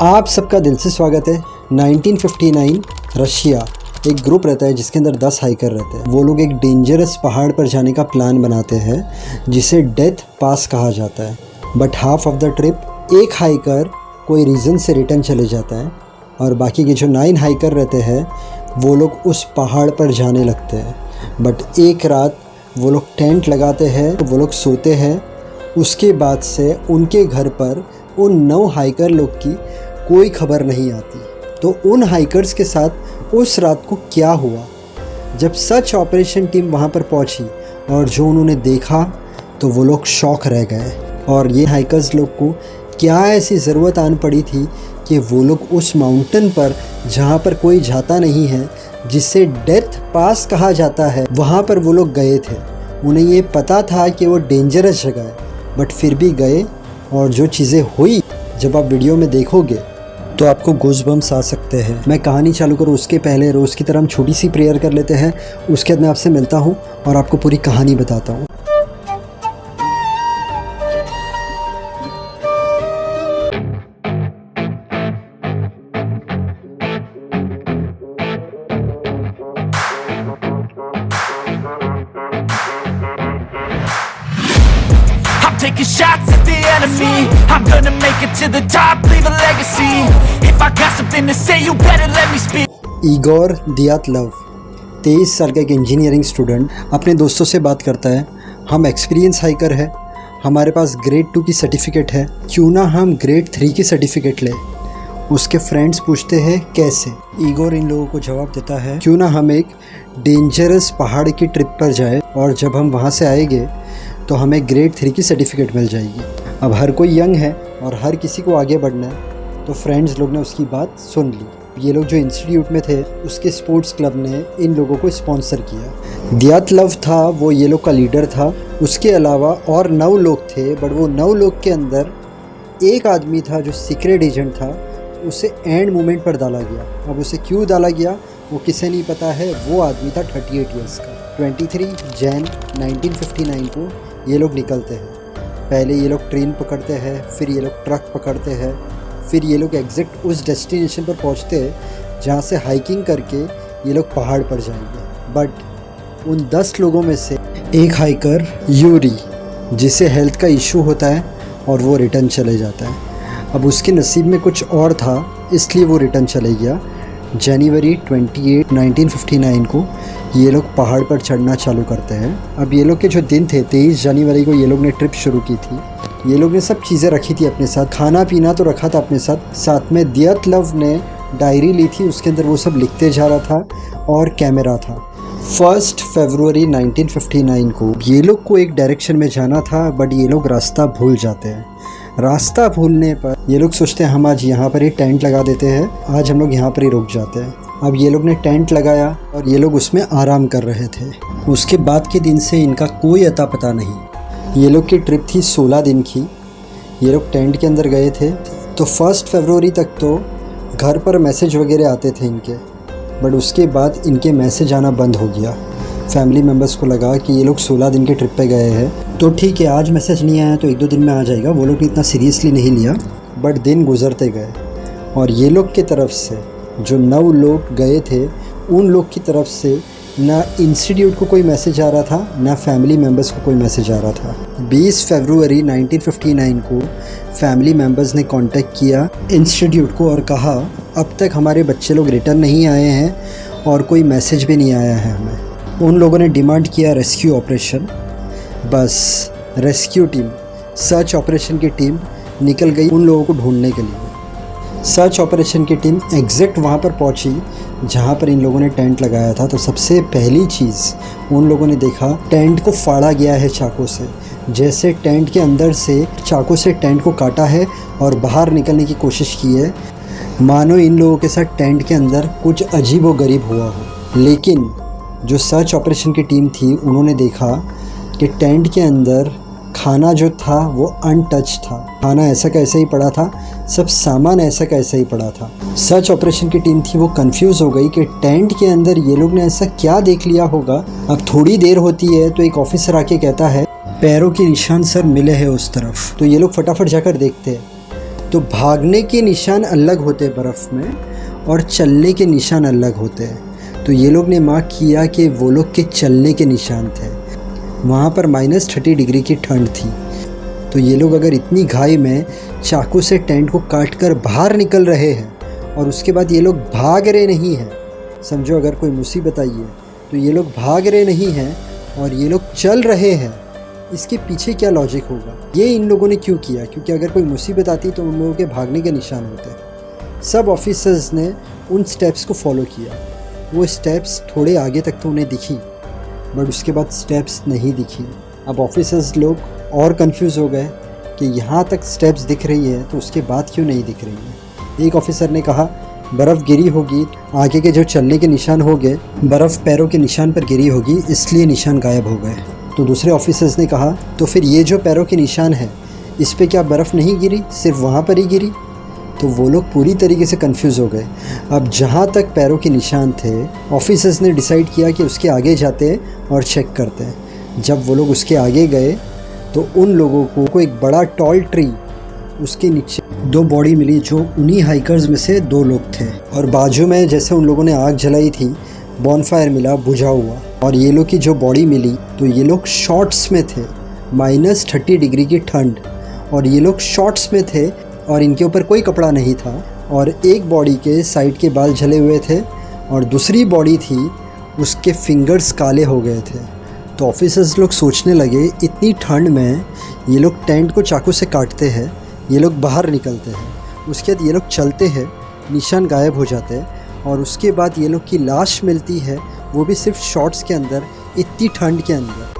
आप सबका दिल से स्वागत है। 1959 रशिया एक ग्रुप रहता है जिसके अंदर 10 हाइकर रहते हैं। वो लोग एक डेंजरस पहाड़ पर जाने का प्लान बनाते हैं जिसे डेथ पास कहा जाता है। But half of the trip एक हाइकर कोई रीज़न से रिटर्न चले जाता है और बाकी के जो 9 हाइकर रहते हैं वो लोग उस पहाड़ पर जाने लगते हैं। बट एक रात वो लोग टेंट लगाते हैं, वो लोग सोते हैं। उसके बाद से उनके घर पर उन 9 हाइकर लोग की कोई खबर नहीं आती। तो उन हाइकर्स के साथ उस रात को क्या हुआ, जब सर्च ऑपरेशन टीम वहाँ पर पहुँची और जो उन्होंने देखा तो वो लोग शॉक रह गए। और ये हाइकर्स लोग को क्या ऐसी ज़रूरत आन पड़ी थी कि वो लोग उस माउंटेन पर जहाँ पर कोई जाता नहीं है, जिसे डेथ पास कहा जाता है, वहाँ पर वो लोग गए थे। उन्हें ये पता था कि वो डेंजरस जगह है, बट फिर भी गए। और जो चीज़ें हुई जब आप वीडियो में देखोगे तो आपको गूज़बम्स आ सकते हैं। मैं कहानी चालू करूँ उसके पहले रोज़ की तरह हम छोटी सी प्रेयर कर लेते हैं। उसके बाद मैं आपसे मिलता हूँ और आपको पूरी कहानी बताता हूँ। Taking shots at the enemy. I'm gonna make it to the top, leave a legacy. If I got something to say, you better let me speak. Igor Dyatlov 23 साल का एक इंजीनियरिंग स्टूडेंट अपने दोस्तों से बात करता है। हम एक्सपीरियंस हाइकर है, हमारे पास ग्रेड 2 की सर्टिफिकेट है, क्यों ना हम ग्रेड 3 की सर्टिफिकेट लें। उसके फ्रेंड्स पूछते हैं कैसे। ईगोर इन लोगों को जवाब देता है क्यों ना हम एक डेंजरस पहाड़ की ट्रिप पर जाए और जब हम वहाँ से आएंगे तो हमें ग्रेड 3 की सर्टिफिकेट मिल जाएगी। अब हर कोई यंग है और हर किसी को आगे बढ़ना है, तो फ्रेंड्स लोग ने उसकी बात सुन ली। ये लोग जो इंस्टीट्यूट में थे उसके स्पोर्ट्स क्लब ने इन लोगों को स्पॉन्सर किया। दियातलव था वो ये लोग का लीडर था। उसके अलावा और 9 लोग थे, बट वो 9 लोग के अंदर एक आदमी था जो सीक्रेट एजेंट था, उसे एंड मोमेंट पर डाला गया। अब उसे क्यों डाला गया वो किसे नहीं पता है। वो आदमी था 38 ईयर्स का। 23 जैन 1959 को ये लोग निकलते हैं। पहले ये लोग ट्रेन पकड़ते हैं, फिर ये लोग ट्रक पकड़ते हैं, फिर ये लोग एग्जैक्ट उस डेस्टिनेशन पर पहुंचते हैं जहां से हाइकिंग करके ये लोग पहाड़ पर जाएंगे। बट उन 10 लोगों में से एक हाइकर यूरी, जिसे हेल्थ का इशू होता है और वो रिटर्न चले जाता है। अब उसके नसीब में कुछ और था, इसलिए वो रिटर्न चले गया। जनवरी 28, 1959 को ये लोग पहाड़ पर चढ़ना चालू करते हैं। अब ये लोग के जो दिन थे 23 जनवरी को ये लोग ने ट्रिप शुरू की थी। ये लोग ने सब चीज़ें रखी थी अपने साथ, खाना पीना तो रखा था अपने साथ। साथ में दियातलव ने डायरी ली थी, उसके अंदर वो सब लिखते जा रहा था और कैमरा था। 1 फरवरी 1959 को ये लोग को एक डायरेक्शन में जाना था, बट ये लोग रास्ता भूल जाते हैं। रास्ता भूलने पर ये लोग सोचते हैं हम आज यहाँ पर ही टेंट लगा देते हैं, आज हम लोग यहाँ पर ही रुक जाते हैं। अब ये लोग ने टेंट लगाया और ये लोग उसमें आराम कर रहे थे। उसके बाद के दिन से इनका कोई अता पता नहीं। ये लोग की ट्रिप थी 16 दिन की। ये लोग टेंट के अंदर गए थे तो 1 फरवरी तक तो घर पर मैसेज वगैरह आते थे इनके, बट उसके बाद इनके मैसेज आना बंद हो गया। फैमिली मेम्बर्स को लगा कि ये लोग 16 दिन के ट्रिप पे गए हैं तो ठीक है, आज मैसेज नहीं आया तो 1-2 दिन में आ जाएगा। वो लोग ने इतना सीरियसली नहीं लिया, बट दिन गुजरते गए और ये लोग की तरफ से जो 9 लोग गए थे उन लोग की तरफ से ना इंस्टीट्यूट को कोई मैसेज आ रहा था, ना फैमिली मेम्बर्स को कोई मैसेज आ रहा था। 20 फरवरी 1959 को फैमिली मेम्बर्स ने कांटेक्ट किया इंस्टीट्यूट को और कहा अब तक हमारे बच्चे लोग रिटर्न नहीं आए हैं और कोई मैसेज भी नहीं आया है हमें। उन लोगों ने डिमांड किया रेस्क्यू ऑपरेशन। बस रेस्क्यू टीम, सर्च ऑपरेशन की टीम निकल गई उन लोगों को ढूंढने के लिए। सर्च ऑपरेशन की टीम एग्जैक्ट वहाँ पर पहुँची जहाँ पर इन लोगों ने टेंट लगाया था। तो सबसे पहली चीज़ उन लोगों ने देखा, टेंट को फाड़ा गया है चाकू से। जैसे टेंट के अंदर से चाकू से टेंट को काटा है और बाहर निकलने की कोशिश की है, मानो इन लोगों के साथ टेंट के अंदर कुछ अजीब व गरीब हुआ हो। लेकिन जो सर्च ऑपरेशन की टीम थी उन्होंने देखा कि टेंट के अंदर खाना जो था वो अनटच था। खाना ऐसा का ऐसा ही पड़ा था, सब सामान ऐसा का ऐसा ही पड़ा था। सर्च ऑपरेशन की टीम थी वो कंफ्यूज हो गई कि टेंट के अंदर ये लोग ने ऐसा क्या देख लिया होगा। अब थोड़ी देर होती है तो एक ऑफिसर आके कहता है पैरों के निशान सर मिले हैं उस तरफ। तो ये लोग फटाफट जाकर देखते हैं तो भागने के निशान अलग होते हैं बर्फ़ में और चलने के निशान अलग होते हैं। तो ये लोग ने मार्क किया कि वो लोग के चलने के निशान थे। वहाँ पर -30 डिग्री की ठंड थी। तो ये लोग अगर इतनी घाई में चाकू से टेंट को काट कर बाहर निकल रहे हैं और उसके बाद ये लोग भाग रहे नहीं हैं, समझो अगर कोई मुसीबत आई है तो ये लोग भाग रहे नहीं हैं और ये लोग चल रहे हैं, इसके पीछे क्या लॉजिक होगा? ये इन लोगों ने क्यों किया? क्योंकि अगर कोई मुसीबत आती तो उन लोगों के भागने के निशान होते। सब ऑफिसर्स ने उन स्टेप्स को फॉलो किया। वो स्टेप्स थोड़े आगे तक तो उन्हें दिखी, बट उसके बाद स्टेप्स नहीं दिखी। अब ऑफिसर्स लोग और कंफ्यूज हो गए कि यहाँ तक स्टेप्स दिख रही है तो उसके बाद क्यों नहीं दिख रही है। एक ऑफिसर ने कहा बर्फ़ गिरी होगी, आगे के जो चलने के निशान हो गए, बर्फ़ पैरों के निशान पर गिरी होगी, इसलिए निशान गायब हो गए। तो दूसरे ऑफिसर्स ने कहा तो फिर ये जो पैरों के निशान है इस पे क्या बर्फ़ नहीं गिरी, सिर्फ वहाँ पर ही गिरी? तो वो लोग पूरी तरीके से कंफ्यूज हो गए। अब जहाँ तक पैरों के निशान थे, ऑफिसर्स ने डिसाइड किया कि उसके आगे जाते और चेक करते। जब वो लोग उसके आगे गए तो उन लोगों को एक बड़ा टॉल ट्री, उसके नीचे 2 बॉडी मिली जो उन्हीं हाइकर्स में से 2 लोग थे। और बाजू में जैसे उन लोगों ने आग जलाई थी, बॉनफायर मिला बुझा हुआ। और ये लोग की जो बॉडी मिली तो ये लोग शॉर्ट्स में थे, -30 डिग्री की ठंड, और ये लोग शॉर्ट्स में थे और इनके ऊपर कोई कपड़ा नहीं था। और एक बॉडी के साइड के बाल जले हुए थे और दूसरी बॉडी थी उसके फिंगर्स काले हो गए थे। तो ऑफिसर्स लोग सोचने लगे इतनी ठंड में ये लोग टेंट को चाकू से काटते हैं, ये लोग बाहर निकलते हैं, उसके बाद ये लोग चलते हैं, निशान गायब हो जाते हैं, और उसके बाद ये लोग की लाश मिलती है, वो भी सिर्फ शॉर्ट्स के अंदर, इतनी ठंड के अंदर।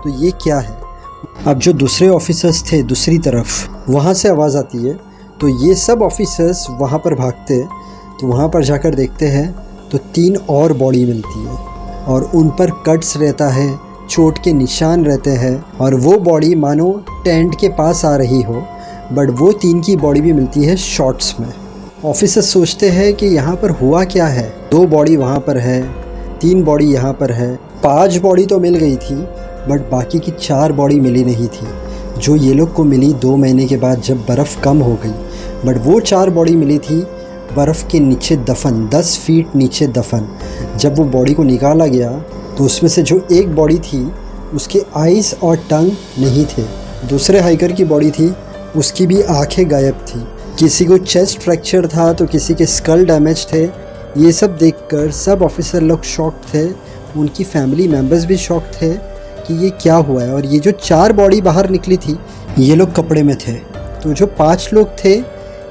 तो ये क्या है? अब जो दूसरे ऑफिसर्स थे दूसरी तरफ, वहाँ से आवाज़ आती है। तो ये सब ऑफिसर्स वहाँ पर भागते, तो वहाँ पर जाकर देखते हैं तो 3 और बॉडी मिलती है और उन पर कट्स रहता है, चोट के निशान रहते हैं, और वो बॉडी मानो टेंट के पास आ रही हो, बट वो 3 की बॉडी भी मिलती है शॉर्ट्स में। ऑफिसर्स सोचते हैं कि यहाँ पर हुआ क्या है, 2 बॉडी वहाँ पर है, 3 बॉडी यहाँ पर है, 5 बॉडी तो मिल गई थी, बट बाकी की 4 बॉडी मिली नहीं थी, जो ये लोग को मिली 2 महीने के बाद जब बर्फ़ कम हो गई। बट वो 4 बॉडी मिली थी बर्फ़ के नीचे दफन, 10 फीट नीचे दफन। जब वो बॉडी को निकाला गया तो उसमें से जो एक बॉडी थी उसके आइज़ और टंग नहीं थे। दूसरे हाइकर की बॉडी थी, उसकी भी आंखें गायब थी। किसी को चेस्ट फ्रैक्चर था तो किसी के स्कल डैमेज थे। ये सब देखकर सब ऑफिसर लोग शॉक थे, उनकी फैमिली मेम्बर्स भी शॉक थे कि ये क्या हुआ है। और ये जो 4 बॉडी बाहर निकली थी ये लोग कपड़े में थे। तो जो 5 लोग थे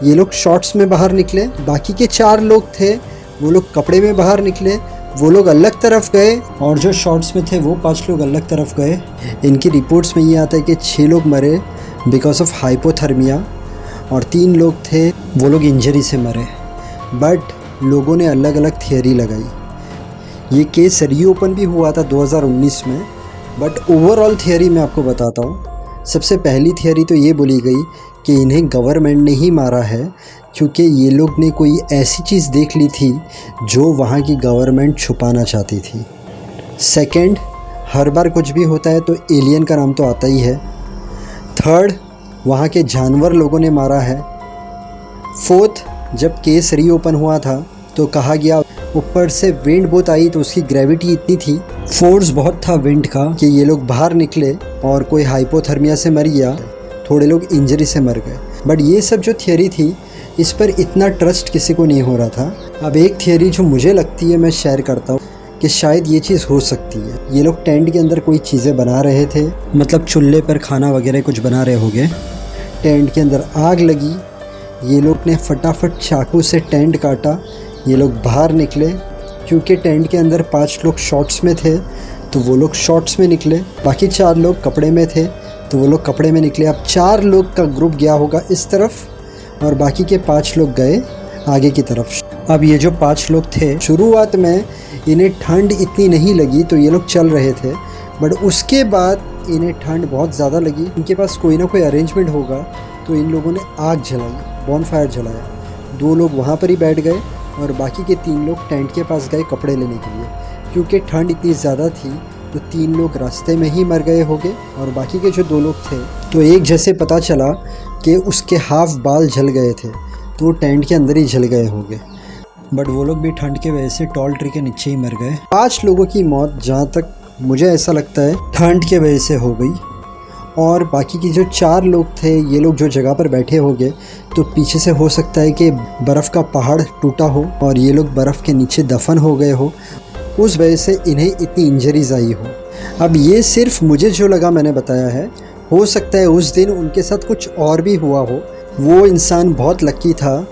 ये लोग शॉर्ट्स में बाहर निकले, बाकी के 4 लोग थे वो लोग कपड़े में बाहर निकले, वो लोग अलग तरफ गए, और जो शॉर्ट्स में थे वो 5 लोग अलग तरफ गए। इनकी रिपोर्ट्स में ये आता है कि 6 लोग मरे बिकॉज ऑफ हाइपोथर्मिया और 3 लोग थे वो लोग इंजरी से मरे। बट लोगों ने अलग अलग थियरी लगाई। ये केस रीओपन भी हुआ था 2019 में, बट ओवरऑल थियरी मैं आपको बताता हूँ। सबसे पहली थियरी तो ये बोली गई कि इन्हें गवर्नमेंट ने ही मारा है, क्योंकि ये लोग ने कोई ऐसी चीज़ देख ली थी जो वहाँ की गवर्नमेंट छुपाना चाहती थी। सेकंड, हर बार कुछ भी होता है तो एलियन का नाम तो आता ही है। थर्ड, वहाँ के जानवर लोगों ने मारा है। फोर्थ, जब केस रीओपन हुआ था तो कहा गया ऊपर से विंड बहुत आई तो उसकी ग्रेविटी इतनी थी, फोर्स बहुत था विंड का, कि ये लोग बाहर निकले और कोई हाइपोथर्मिया से मर गया, थोड़े लोग इंजरी से मर गए। बट ये सब जो थियरी थी इस पर इतना ट्रस्ट किसी को नहीं हो रहा था। अब एक थियरी जो मुझे लगती है मैं शेयर करता हूँ कि शायद ये चीज़ हो सकती है। ये लोग टेंट के अंदर कोई चीज़ें बना रहे थे, मतलब चूल्हे पर खाना वगैरह कुछ बना रहे होंगे। टेंट के अंदर आग लगी, ये लोग ने फटाफट चाकू से टेंट काटा, ये लोग बाहर निकले। क्योंकि टेंट के अंदर 5 लोग शॉर्ट्स में थे तो वो लोग शॉर्ट्स में निकले, बाकी 4 लोग कपड़े में थे तो वो लोग कपड़े में निकले। अब 4 लोग का ग्रुप गया होगा इस तरफ और बाकी के 5 लोग गए आगे की तरफ। अब ये जो 5 लोग थे, शुरुआत में इन्हें ठंड इतनी नहीं लगी तो ये लोग चल रहे थे, बट उसके बाद इन्हें ठंड बहुत ज़्यादा लगी। इनके पास कोई ना कोई अरेंजमेंट होगा तो इन लोगों ने आग जलाई, बॉनफायर जलाया। 2 लोग वहाँ पर ही बैठ गए और बाकी के 3 लोग टेंट के पास गए कपड़े लेने के लिए। क्योंकि ठंड इतनी ज़्यादा थी तो 3 लोग रास्ते में ही मर गए होंगे और बाकी के जो 2 लोग थे तो एक जैसे पता चला कि उसके हाफ बाल जल गए थे, तो टेंट के अंदर ही जल गए होंगे। बट वो लोग भी ठंड के वजह से टॉल ट्री के नीचे ही मर गए। 5 लोगों की मौत जहाँ तक मुझे ऐसा लगता है ठंड के वजह से हो गई, और बाकी की जो 4 लोग थे ये लोग जो जगह पर बैठे होंगे तो पीछे से हो सकता है कि बर्फ़ का पहाड़ टूटा हो और ये लोग बर्फ़ के नीचे दफन हो गए हो, उस वजह से इन्हें इतनी इंजरीज आई हो। अब ये सिर्फ मुझे जो लगा मैंने बताया है, हो सकता है उस दिन उनके साथ कुछ और भी हुआ हो। वो इंसान बहुत लकी था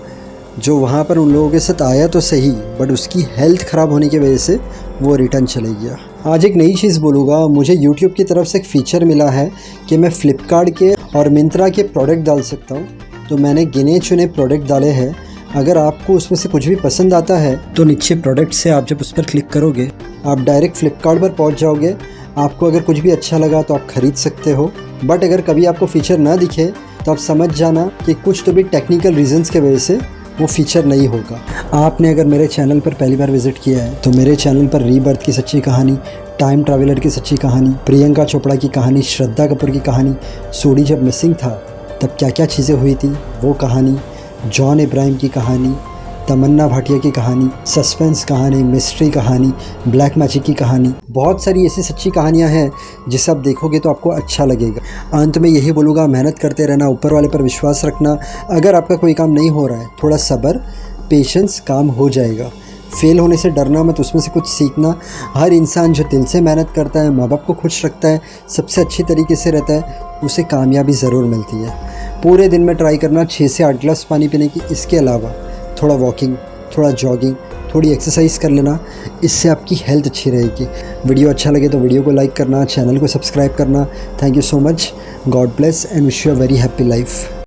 जो वहाँ पर उन लोगों के साथ आया तो सही, बट उसकी हेल्थ ख़राब होने की वजह से वो रिटर्न चले गया। आज एक नई चीज़ बोलूँगा, मुझे YouTube की तरफ से एक फ़ीचर मिला है कि मैं फ़्लिपकार्ट के और मिंत्रा के प्रोडक्ट डाल सकता हूँ, तो मैंने गिने चुने प्रोडक्ट डाले हैं। अगर आपको उसमें से कुछ भी पसंद आता है तो नीचे प्रोडक्ट से आप जब उस पर क्लिक करोगे आप डायरेक्ट फ़्लिपकार्ट पर पहुँच जाओगे। आपको अगर कुछ भी अच्छा लगा तो आप ख़रीद सकते हो, बट अगर कभी आपको फ़ीचर ना दिखे तो आप समझ जाना कि कुछ तो भी टेक्निकल रीज़न्स के वजह से वो फ़ीचर नहीं होगा। आपने अगर मेरे चैनल पर पहली बार विज़िट किया है तो मेरे चैनल पर रीबर्थ की सच्ची कहानी, टाइम ट्रैवलर की सच्ची कहानी, प्रियंका चोपड़ा की कहानी, श्रद्धा कपूर की कहानी, सोडी जब मिसिंग था तब क्या क्या चीज़ें हुई थी वो कहानी, जॉन इब्राहिम की कहानी, तमन्ना भाटिया की कहानी, सस्पेंस कहानी, मिस्ट्री कहानी, ब्लैक मैजिक की कहानी, बहुत सारी ऐसी सच्ची कहानियाँ हैं जिसे आप देखोगे तो आपको अच्छा लगेगा। अंत में यही बोलूँगा, मेहनत करते रहना, ऊपर वाले पर विश्वास रखना। अगर आपका कोई काम नहीं हो रहा है, थोड़ा सब्र, पेशेंस, काम हो जाएगा। फेल होने से डरना मत, उसमें से कुछ सीखना। हर इंसान जो दिल से मेहनत करता है, माँ बाप को खुश रखता है, सबसे अच्छी तरीके से रहता है, उसे कामयाबी ज़रूर मिलती है। पूरे दिन में ट्राई करना 6 से 8 गिलास पानी पीने की। इसके अलावा थोड़ा वॉकिंग, थोड़ा जॉगिंग, थोड़ी एक्सरसाइज कर लेना, इससे आपकी हेल्थ अच्छी रहेगी। वीडियो अच्छा लगे तो वीडियो को लाइक करना, चैनल को सब्सक्राइब करना। Thank you so much. God bless and wish you a very happy life.